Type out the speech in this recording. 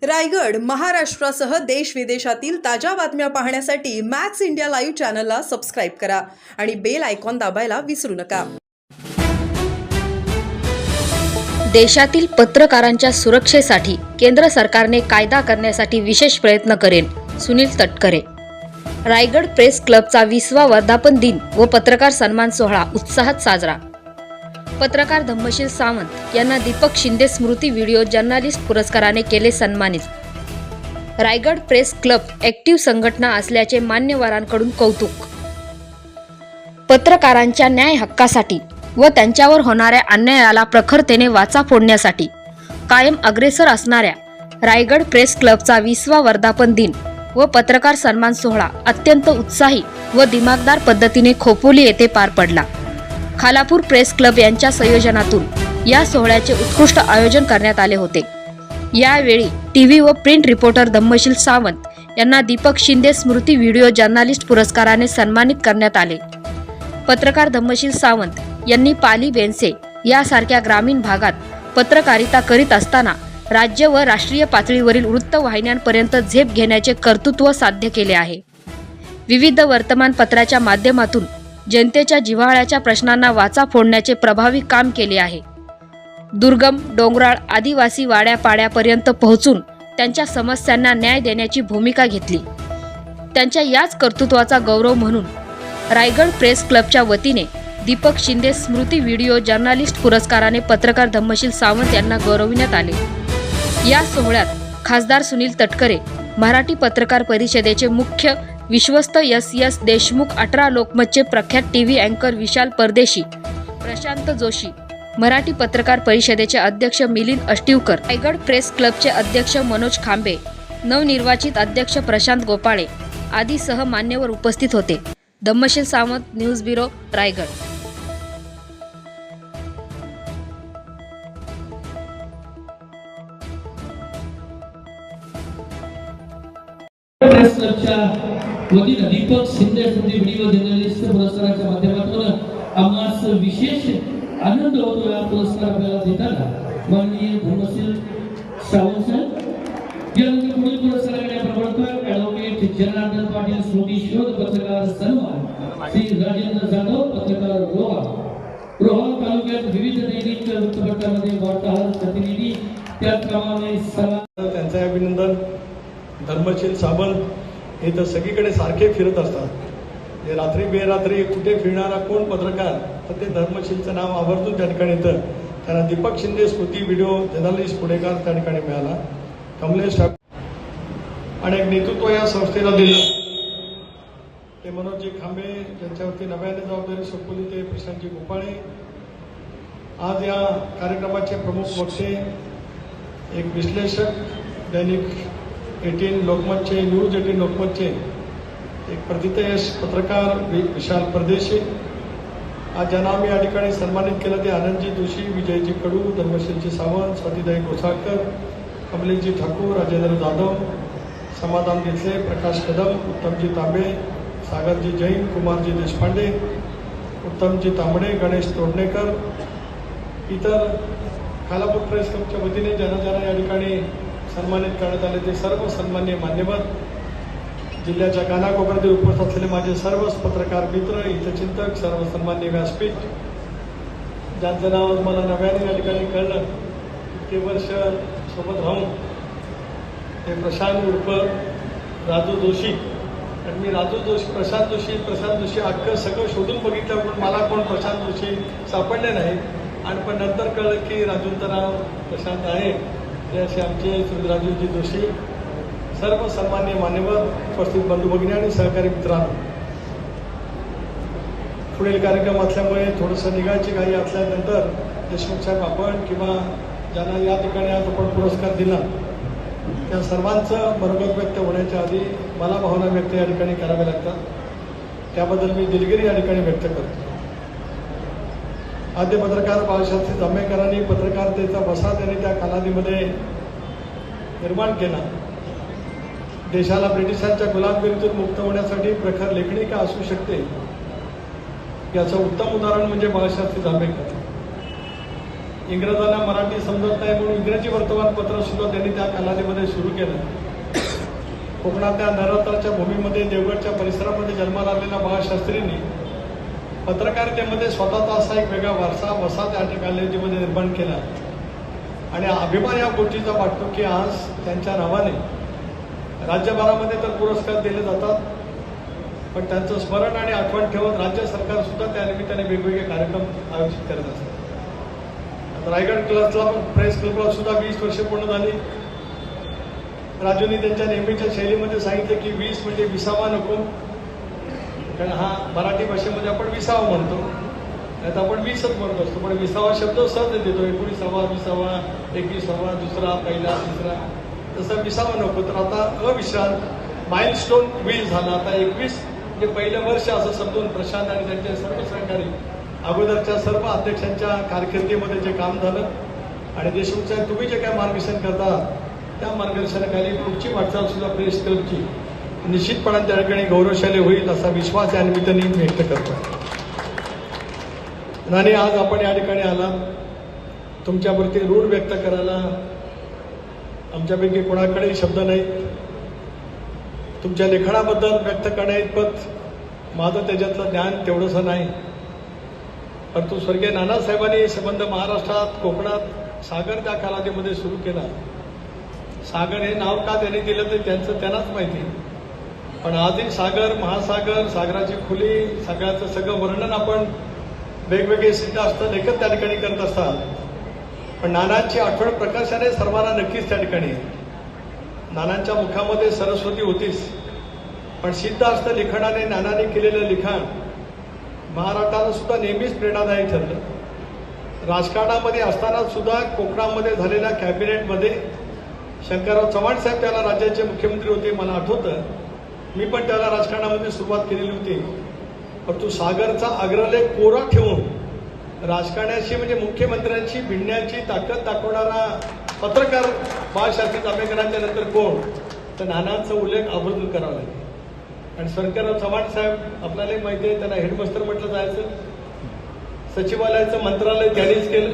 रायगड महाराष्ट्रासह देश विदेशातील ताज्या बातम्या पाहण्यासाठी मॅक्स इंडिया लाईव्ह चॅनलला सबस्क्राईब करा आणि बेल आयकॉन दाबायला विसरू नका। देशातील पत्रकारांच्या सुरक्षेसाठी केंद्र सरकारने कायदा करण्यासाठी विशेष प्रयत्न करेल, सुनील तटकरे। रायगड प्रेस क्लबचा 20वा वर्धापन दिन व पत्रकार सन्मान सोहळा उत्साहात साजरा। पत्रकार धम्मशील सावंत यांना दीपक शिंदे स्मृती व्हिडिओ जर्नलिस्ट पुरस्काराने केले सन्मानित। रायगड प्रेस क्लब ॲक्टिव्ह संघटना असल्याचे मान्यवरांकडून कौतुक। पत्रकारांच्या न्याय हक्कासाठी व त्यांच्यावर होणाऱ्या अन्यायाला प्रखरतेने वाचा फोडण्यासाठी कायम अग्रेसर असणाऱ्या रायगड प्रेस क्लबचा 20वा वर्धापन दिन व पत्रकार सन्मान सोहळा अत्यंत उत्साही व दिमागदार पद्धतीने खोपोली येथे पार पडला। खालापूर प्रेस क्लब यांच्या संयोजनातून या सोहळ्याचे उत्कृष्ट आयोजन करण्यात आले होते। यावेळी टीव्ही व प्रिंट रिपोर्टर धम्मशील सावंत यांना दीपक शिंदे स्मृती व्हिडिओ जर्नलिस्ट पुरस्काराने सन्मानित करण्यात आले। पत्रकार धम्मशील सावंत यांनी पाली बेनसे यासारख्या ग्रामीण भागात पत्रकारिता करीत असताना राज्य व राष्ट्रीय पातळीवरील वृत्तवाहिन्यांपर्यंत झेप घेण्याचे कर्तृत्व साध्य केले आहे। विविध वर्तमानपत्राच्या माध्यमातून जनतेच्या जिव्हाळ्याच्या प्रश्नांना वाचा फोडण्याचे प्रभावी काम केले आहे। दुर्गम, डोंगराळ, आदिवासी वाड्यापाड्यापर्यंत पोहोचून त्यांच्या समस्यांना न्याय देण्याची भूमिका घेतली। त्यांच्या याच कर्तृत्वाचा गौरव म्हणून रायगड प्रेस क्लबच्या वतीने दीपक शिंदे स्मृती व्हिडिओ जर्नलिस्ट पुरस्काराने पत्रकार धम्मशील सावंत यांना गौरविण्यात आले। या सोहळ्यात खासदार सुनील तटकरे, मराठी पत्रकार परिषदेचे मुख्य विश्वस्त एस देशमुख, 18 लोकमतचे प्रख्यात टीव्ही अँकर विशाल परदेशी, प्रशांत जोशी, मराठी पत्रकार परिषदेचे अध्यक्ष मिलिंद अष्टिवकर, रायगड प्रेस क्लबचे अध्यक्ष मनोज खांबे, नवनिर्वाचित अध्यक्ष प्रशांत गोपाळे आदीसह मान्यवर उपस्थित होते। Dhammasheel Sawant, news bureau, Raigad. Press क्लबच्या वतीने दीपक शिंदे स्मृती व्हिडिओ जर्नलिस्ट पुरस्काराच्या माध्यमातून आम्हास विशेष आनंद होतो। या पुरस्कार आपल्याला देताना माननीय धम्मशील सावंत यानंतर पुढील पुरस्काराकडे आपण वळतोय। ॲडव्होकेट जनार्दन पाटील स्मृती शोध पत्रकार सन्मान, श्री राजेंद्र जाधव पत्रकार रोहा तालुक्यात विविध दैनिक वृत्तपत्रांमध्ये वार्ताहर प्रतिनिधी, त्याचप्रमाणे त्यांचे अभिनंदन। धर्मशील सावंत हे तर सगळीकडे सारखे फिरत असतात। हे रात्री बेरात्री कुठे फिरणारा कोण पत्रकार तर ते धर्मशीलचं नाव आवर्जून त्या ठिकाणी येतं। त्यांना दीपक शिंदे स्मृती व्हिडिओ जर्नलिस्ट पुढेकार त्या ठिकाणी मिळाला। कमलेश आणि एक नेतृत्व या संस्थेला दिलं ते मनोजजी खांबे, ज्यांच्यावरती नव्याने जबाबदारी सोपवली ते प्रशांतजी गोपाळे। आज या कार्यक्रमाचे प्रमुख वक्ते एक विश्लेषक, दैनिक 18 लोकमतचे, न्यूज 18 लोकमतचे एक प्रथितयश पत्रकार विशाल परदेशी। आज ज्यांना आम्ही या ठिकाणी सन्मानित केलं ते आनंदजी जोशी, विजयजी कडू, धर्मशीलजी सावंत, स्वातीताई गोसाळकर, कमलेशजी ठाकूर, राजेंद्र जाधव, समाधान देसले, प्रकाश कदम, उत्तमजी तांबे, सागरजी जैन, कुमारजी देशपांडे, उत्तमजी तांबडे, गणेश तोडणेकर, इतर खालापूर प्रेस क्लबच्या वतीने ज्यांना या ठिकाणी सन्मानित करण्यात आले ते सर्व सन्माननीय मान्यवर, जिल्ह्याच्या कानाकोपऱ्यात उपस्थित असलेले माझे सर्व पत्रकार मित्र, हितचिंतक, सर्व सन्माननीय व्यासपीठ, ज्यांचं नाव मला नव्याने या ठिकाणी कळलं, इतके वर्ष सोबत राहून ते प्रशांत उर्फ राजू जोशी। आणि मी प्रशांत जोशी अख्खं सगळं शोधून बघितलं पण मला कोण प्रशांत जोशी सापडले नाही। आणि पण नंतर कळलं की राजूंचं नाव प्रशांत आहे। ते असे आमचे श्री राजूजी जोशी, सर्व सन्माननीय मान्यवर, उपस्थित बंधू भगिनी आणि सहकारी मित्रांनो, पुढील कार्यक्रम असल्यामुळे थोडंसं निघायची घाई असल्यानंतर देशमुख साहेब आपण किंवा ज्यांना या ठिकाणी आज आपण पुरस्कार दिला त्या सर्वांचं मनोगत व्यक्त होण्याच्या आधी मला भावना व्यक्त या ठिकाणी कराव्या लागतात। त्याबद्दल मी दिलगिरी या ठिकाणी व्यक्त करतो। आद्य पत्रकार बाळशास्त्री जांभेकरांनी पत्रकारितेचा वसा त्यांनी त्या कालावधीमध्ये निर्माण केला। देशाला ब्रिटिशांच्या गुलामगिरीतून मुक्त होण्यासाठी प्रखर लेखणी का असू शकते याचं उत्तम उदाहरण म्हणजे बाळशास्त्री जांभेकर। इंग्रजांना मराठी समजत नाही म्हणून इंग्रजी वर्तमानपत्र सुद्धा त्यांनी त्या कालावधीमध्ये सुरू केलं. कोकणातल्या नरोत्तरच्या भूमीमध्ये देवगडच्या परिसरामध्ये जन्माला आलेल्या बाळशास्त्रींनी पत्रकारितेमध्ये स्वतःचा असा एक वेगळा वारसा वसा त्या कालावधीमध्ये निर्माण केला आणि अभिमान या गोष्टीचा वाटतो की आज त्यांच्या नावाने राज्यभरामध्ये तर पुरस्कार दिले जातात, पण त्यांचं स्मरण आणि आठवण ठेवत राज्य सरकार सुद्धा त्या निमित्ताने वेगवेगळे कार्यक्रम आयोजित करत असतात. आता रायगड क्लबला प्रेस क्लबला सुद्धा 20 वर्ष पूर्ण झाली. राजूंनी त्यांच्या नेहमीच्या शैलीमध्ये सांगितलं की 20 म्हणजे 20वा नको, कारण हा मराठी भाषेमध्ये आपण 20वा म्हणतो, नाही तर आपण 20च म्हणत असतो, पण 20वा शब्द सहज देतो. 19वा 20वा 21वा दुसरा पहिला तिसरा तसा 20वा नको. तर आता अविश्रांत माइलस्टोन 20 झाला. आता 21 म्हणजे पहिलं वर्ष असं समजून प्रशांत आणि त्यांचे सर्व सहकारी अगोदरच्या सर्व अध्यक्षांच्या कारकिर्दीमध्ये जे काम झालं आणि देशमुख साहेब तुम्ही जे काय मार्गदर्शन करता त्या मार्गदर्शनाखाली पुढची वाटचाल सुद्धा प्रेस क्लबची निश्चितपणे त्या ठिकाणी गौरवशाली होईल असा विश्वास या निमित्ताने व्यक्त करतो. आणि आज आपण या ठिकाणी आला तुमच्यावरती ऋण व्यक्त करायला आमच्यापैकी कोणाकडेही शब्द नाही. तुमच्या लेखनाबद्दल व्यक्त करण्याइतपत माझं त्याच्यातलं ज्ञान तेवढंसं नाही, परंतु स्वर्गीय नानासाहेबांनी संबंध महाराष्ट्रात कोकणात सागर त्या कालावधीमध्ये सुरू केला. सागर हे नाव का त्यांनी दिलं ते त्यांनाच माहिती, पण आजही सागर महासागर सागराची खुली सगळ्याचं सगळं वर्णन आपण वेगवेगळे सिद्धार्थ लेखक त्या ठिकाणी करत असतात. पण नानांची आठवण प्रकाशाने सर्वांना नक्कीच त्या ठिकाणी. नानांच्या मुखामध्ये सरस्वती होतीच, पण सिद्धार्थ लिखाणाने नानाने केलेलं लिखाण महाराष्ट्राला सुद्धा नेहमीच प्रेरणादायी ठरलं. राजकारणामध्ये असताना सुद्धा कोकणामध्ये झालेल्या कॅबिनेटमध्ये शंकरराव चव्हाण साहेब त्याला राज्याचे मुख्यमंत्री होते. मला आठवतं मी पण त्याला राजकारणामध्ये सुरुवात केलेली होती, परंतु सागरचा अग्रलेख कोरा ठेवून राजकारणाशी म्हणजे मुख्यमंत्र्यांशी भिडण्याची ताकद दाखवणारा पत्रकार बाळशास्त्री जांभेकरांच्या नंतर कोण, तर नानांचा उल्लेख आवर्जून करावा लागेल. आणि शंकरराव चव्हाण साहेब आपल्यालाही माहिती आहे, त्यांना हेडमास्टर म्हटलं जायचं. सचिवालयाचं मंत्रालय त्यांनीच केलं.